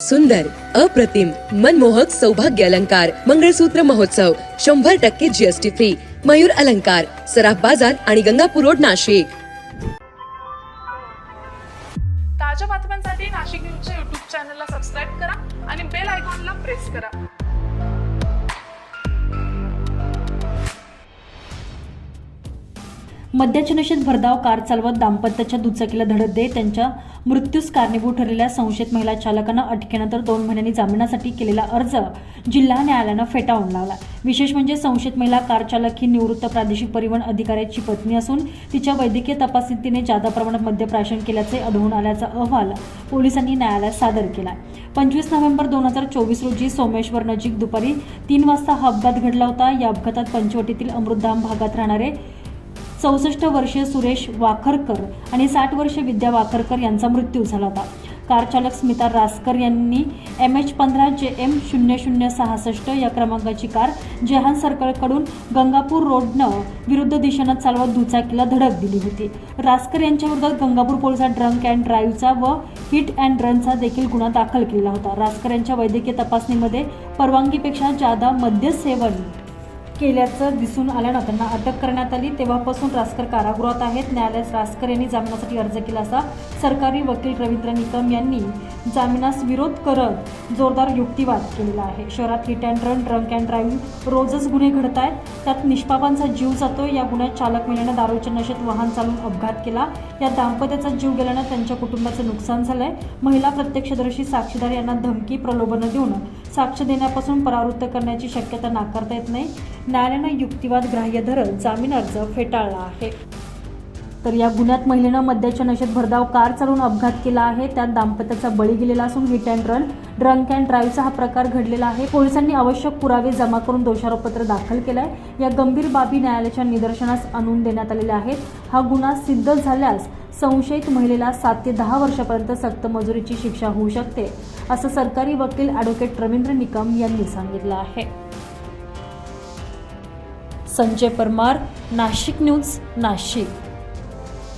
सुंदर, अप्रतिम, मनमोहक सौभाग्य अलंकार मंगळसूत्र महोत्सव 100% जीएसटी फ्री. मयूर अलंकार, सराफ बाजार आणि गंगापूर रोड, नाशिक. ताज्या बातम्यांसाठी नाशिक न्यूजच्या YouTube चॅनलला सबस्क्राईब करा आणि बेल आयकॉनला प्रेस करा. मद्याच्या नशेत भरधाव कार चालवत दाम्पत्याच्या दुचाकीला धडक देत त्यांच्या मृत्यूस कारणीभूत ठरलेल्या संशयित महिला चालकानं अटकेनंतर 2 महिन्यांनी जामिनासाठी केलेला अर्ज जिल्हा न्यायालयानं फेटाळून लावला. विशेष म्हणजे संशयित महिला कार चालक ही निवृत्त प्रादेशिक परिवहन अधिकाऱ्याची पत्नी असून तिच्या वैद्यकीय तपासणीत तिने जादा प्रमाणात मद्य प्राशन केल्याचे आढळून आल्याचा अहवाल पोलिसांनी न्यायालयात सादर केला. 25 नोव्हेंबर 2024 रोजी सोमेश्वर नजीक दुपारी 3 वाजता हा अपघात घडला होता. या अपघातात पंचवटीतील अमृतधाम भागात राहणारे 64 वर्षीय सुरेश वाखरकर आणि 60 वर्षीय विद्या वाखरकर यांचा मृत्यू झाला होता. कार चालक स्मिता रासकर यांनी MH15 JM 0066 या क्रमांकाची कार जेहान सर्कलकडून गंगापूर रोडनं विरुद्ध दिशेनं चालवत दुचाकीला धडक दिली होती. रासकर यांच्या विरोधात गंगापूर पोलिसात ड्रंक अँड ड्राईव्हचा व हिट अँड रनचा देखील गुन्हा दाखल केला होता. रासकर यांच्या वैद्यकीय तपासणीमध्ये परवानगीपेक्षा जादा मद्य सेवन केल्याचं दिसून आल्यानं त्यांना अटक करण्यात आली. तेव्हापासून रासकर कारागृहात आहेत. न्यायालयात रासकर यांनी जामिनासाठी अर्ज केला असता सरकारी वकील रवींद्र निकम यांनी जामिनास विरोध करत जोरदार युक्तिवाद केलेला आहे. शहरात hit and run, drunk and drive रोजच गुन्हे घडत आहेत. त्यात निष्पापांचा जीव जातो. या गुन्ह्यात चालक महिलेनं दारूच्या नशेत वाहन चालवून अपघात केला. या दाम्पत्याचा जीव गेल्यानं त्यांच्या कुटुंबाचं नुकसान झालंय. महिला प्रत्यक्षदर्शी साक्षीदार यांना धमकी, प्रलोभनं देऊन साक्ष देण्यापासून परावृत्त करण्याची शक्यता नाकारता येत नाही. न्यायालयानं युक्तिवाद ग्राह्य धरत जामीन अर्ज फेटाळला आहे. तर या गुन्ह्यात महिलेनं मद्याच्या नशेत भरधाव कार चालवून अपघात केला आहे. त्यात दाम्पत्याचा बळी गेलेला असून hit and run, drunk and ड्राईव्हचा हा प्रकार घडलेला आहे. पोलिसांनी आवश्यक पुरावे जमा करून दोषारोपपत्र दाखल केलंय. या गंभीर बाबी न्यायालयाच्या निदर्शनास आणून देण्यात आलेल्या आहेत. हा गुन्हा सिद्ध झाल्यास संशयित महिलेला 7 ते 10 वर्षापर्यंत सक्त मजुरीची शिक्षा होऊ शकते, असं सरकारी वकील ॲडव्होकेट रवींद्र निकम यांनी सांगितलं आहे. संजय परमार, नाशिक न्यूज, नाशिक.